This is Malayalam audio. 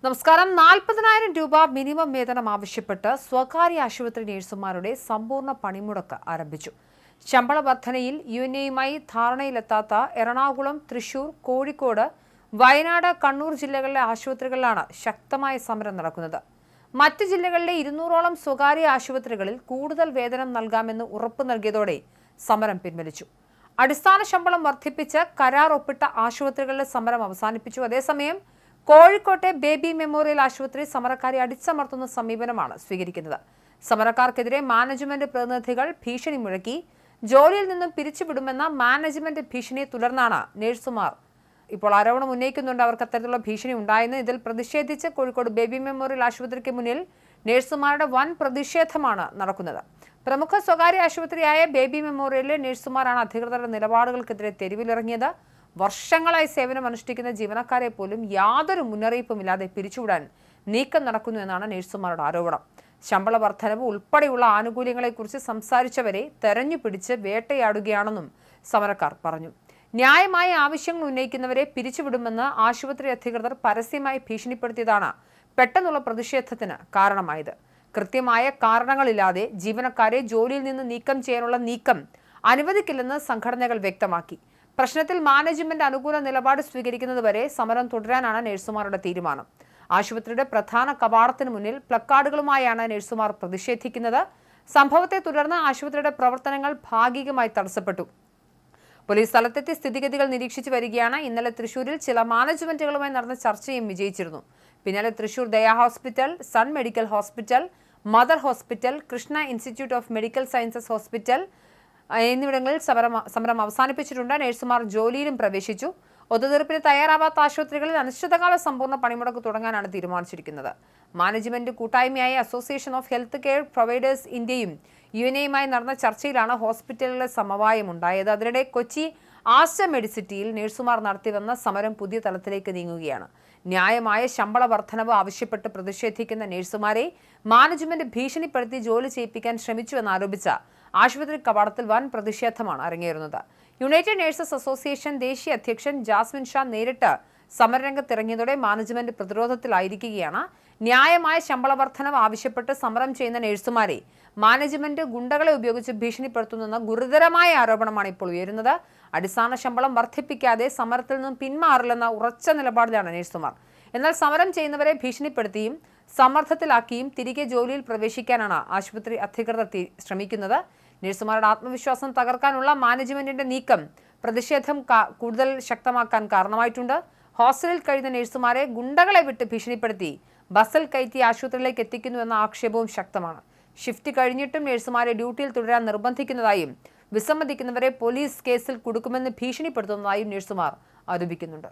നമസ്കാരം. 40,000 രൂപ മിനിമം വേതനം ആവശ്യപ്പെട്ട് സ്വകാര്യ ആശുപത്രി നഴ്സുമാരുടെ സമ്പൂർണ്ണ പണിമുടക്ക് ആരംഭിച്ചു. ശമ്പള വർധനയിൽ യുഎൻഎയുമായി ധാരണയിലെത്താത്ത എറണാകുളം, തൃശൂർ, കോഴിക്കോട്, വയനാട്, കണ്ണൂർ ജില്ലകളിലെ ആശുപത്രികളിലാണ് ശക്തമായ സമരം നടക്കുന്നത്. മറ്റ് ജില്ലകളിലെ 200ഓളം സ്വകാര്യ ആശുപത്രികളിൽ കൂടുതൽ വേതനം നൽകാമെന്ന് ഉറപ്പു നൽകിയതോടെ സമരം പിൻവലിച്ചു. അടിസ്ഥാന ശമ്പളം വർദ്ധിപ്പിച്ച് കരാർ ഒപ്പിട്ട ആശുപത്രികളിലെ സമരം അവസാനിപ്പിച്ചു. അതേസമയം കോഴിക്കോട്ടെ ബേബി മെമ്മോറിയൽ ആശുപത്രി സമരക്കാരെ അടിച്ചമർത്തുന്ന സമീപനമാണ് സ്വീകരിക്കുന്നത്. സമരക്കാർക്കെതിരെ മാനേജ്മെന്റ് പ്രതിനിധികൾ ഭീഷണി മുഴക്കി. ജോലിയിൽ നിന്നും പിരിച്ചുവിടുമെന്ന മാനേജ്മെന്റ് ഭീഷണിയെ തുടർന്നാണ് നഴ്സുമാർ ഇപ്പോൾ ആരോപണം ഉന്നയിക്കുന്നുണ്ട്. അവർക്ക് അത്തരത്തിലുള്ള ഭീഷണി ഉണ്ടായെന്ന്. ഇതിൽ പ്രതിഷേധിച്ച് കോഴിക്കോട് ബേബി മെമ്മോറിയൽ ആശുപത്രിക്ക് മുന്നിൽ നഴ്സുമാരുടെ വൻ പ്രതിഷേധമാണ് നടക്കുന്നത്. പ്രമുഖ സ്വകാര്യ ആശുപത്രിയായ ബേബി മെമ്മോറിയലിലെ നഴ്സുമാരാണ് അധികൃതരുടെ നിലപാടുകൾക്കെതിരെ തെരുവിലിറങ്ങിയത്. വർഷങ്ങളായി സേവനം അനുഷ്ഠിക്കുന്ന ജീവനക്കാരെ പോലും യാതൊരു മുന്നറിയിപ്പുമില്ലാതെ പിരിച്ചുവിടാൻ നീക്കം നടക്കുന്നു എന്നാണ് നഴ്സുമാരുടെ ആരോപണം. ശമ്പള വർധനവ് ഉൾപ്പെടെയുള്ള ആനുകൂല്യങ്ങളെക്കുറിച്ച് സംസാരിച്ചവരെ തെരഞ്ഞുപിടിച്ച് വേട്ടയാടുകയാണെന്നും സമരക്കാർ പറഞ്ഞു. ന്യായമായ ആവശ്യങ്ങൾ ഉന്നയിക്കുന്നവരെ പിരിച്ചുവിടുമെന്ന് ആശുപത്രി അധികൃതർ പരസ്യമായി ഭീഷണിപ്പെടുത്തിയതാണ് പെട്ടെന്നുള്ള പ്രതിഷേധത്തിന് കാരണമായത്. കൃത്യമായ കാരണങ്ങളില്ലാതെ ജീവനക്കാരെ ജോലിയിൽ നിന്ന് നീക്കം ചെയ്യാനുള്ള നീക്കം അനുവദിക്കില്ലെന്ന് സംഘടനകൾ വ്യക്തമാക്കി. പ്രശ്നത്തിൽ മാനേജ്മെന്റ് അനുകൂല നിലപാട് സ്വീകരിക്കുന്നതുവരെ സമരം തുടരാനാണ് നഴ്സുമാരുടെ തീരുമാനം. ആശുപത്രിയുടെ പ്രധാന കവാടത്തിന് മുന്നിൽ പ്ലക്കാർഡുകളുമായാണ് നഴ്സുമാർ പ്രതിഷേധിക്കുന്നത്. സംഭവത്തെ തുടർന്ന് ആശുപത്രിയുടെ പ്രവർത്തനങ്ങൾ ഭാഗികമായി തടസ്സപ്പെട്ടു. പോലീസ് സ്ഥലത്തെത്തി സ്ഥിതിഗതികൾ നിരീക്ഷിച്ചു വരികയാണ്. ഇന്നലെ തൃശൂരിൽ ചില മാനേജ്മെന്റുകളുമായി നടന്ന ചർച്ചയും വിജയിച്ചിരുന്നു. പിന്നാലെ Thrissur Daya hospital, sun medical hospital, mother hospital, Krishna institute of medical sciences hospital എന്നിവിടങ്ങളിൽ സമരം അവസാനിപ്പിച്ചിട്ടുണ്ട്. നഴ്സുമാർ ജോലിയിലും പ്രവേശിച്ചു. ഒത്തുതീർപ്പിന് തയ്യാറാവാത്ത ആശുപത്രികളിൽ അനിശ്ചിതകാല സമ്പൂർണ്ണ പണിമുടക്ക് തുടങ്ങാനാണ് തീരുമാനിച്ചിരിക്കുന്നത്. മാനേജ്മെന്റ് കൂട്ടായ്മയായ association of health care providers ഇന്ത്യയും യുഎൻഎയുമായി നടന്ന ചർച്ചയിലാണ് ഹോസ്പിറ്റലുകളിലെ സമവായം ഉണ്ടായത്. അതിനിടെ കൊച്ചി ആസ്റ്റർ മെഡിസിറ്റിയിൽ നഴ്സുമാർ നടത്തിവന്ന സമരം പുതിയ തലത്തിലേക്ക് നീങ്ങുകയാണ്. ന്യായമായ ശമ്പള വർധനവ് ആവശ്യപ്പെട്ട് പ്രതിഷേധിക്കുന്ന നഴ്സുമാരെ മാനേജ്മെന്റ് ഭീഷണിപ്പെടുത്തി ജോലി ചെയ്യിപ്പിക്കാൻ ശ്രമിച്ചുവെന്നാരോപിച്ച ആശുപത്രി കവാടത്തിൽ വൻ പ്രതിഷേധമാണ് അരങ്ങേറുന്നത്. യുണൈറ്റഡ് നഴ്സസ് അസോസിയേഷൻ ദേശീയ അധ്യക്ഷൻ ജാസ്മിൻ ഷാ നേരിട്ട് സമരരംഗത്തിറങ്ങിയതോടെ മാനേജ്മെന്റ് പ്രതിരോധത്തിലായിരിക്കുകയാണ്. ന്യായമായ ശമ്പള വർധനവ് ആവശ്യപ്പെട്ട് സമരം ചെയ്യുന്ന നഴ്സുമാരെ മാനേജ്മെന്റ് ഗുണ്ടകളെ ഉപയോഗിച്ച് ഭീഷണിപ്പെടുത്തുന്നെന്ന ഗുരുതരമായ ആരോപണമാണ് ഇപ്പോൾ ഉയരുന്നത്. അടിസ്ഥാന ശമ്പളം വർദ്ധിപ്പിക്കാതെ സമരത്തിൽ നിന്നും പിന്മാറില്ലെന്ന ഉറച്ച നിലപാടിലാണ് നഴ്സുമാർ. എന്നാൽ സമരം ചെയ്യുന്നവരെ ഭീഷണിപ്പെടുത്തിയും സമ്മർദ്ദത്തിലാക്കിയും തിരികെ ജോലിയിൽ പ്രവേശിക്കാനാണ് ആശുപത്രി അധികൃതർ ശ്രമിക്കുന്നത്. നഴ്സുമാരുടെ ആത്മവിശ്വാസം തകർക്കാനുള്ള മാനേജ്മെന്റിന്റെ നീക്കം പ്രതിഷേധം കൂടുതൽ ശക്തമാക്കാൻ കാരണമായിട്ടുണ്ട്. ഹോസ്റ്റലിൽ കഴിയുന്ന നഴ്സുമാരെ ഗുണ്ടകളെ വിട്ട് ഭീഷണിപ്പെടുത്തി ബസ്സിൽ കയറ്റി ആശുപത്രിയിലേക്ക് എത്തിക്കുന്നുവെന്ന ആക്ഷേപവും ശക്തമാണ്. ഷിഫ്റ്റ് കഴിഞ്ഞിട്ടും നഴ്സുമാരെ ഡ്യൂട്ടിയിൽ തുടരാൻ നിർബന്ധിക്കുന്നതായും വിസമ്മതിക്കുന്നവരെ പോലീസ് കേസിൽ കുടുക്കുമെന്ന് ഭീഷണിപ്പെടുത്തുന്നതായും നഴ്സുമാർ ആരോപിക്കുന്നുണ്ട്.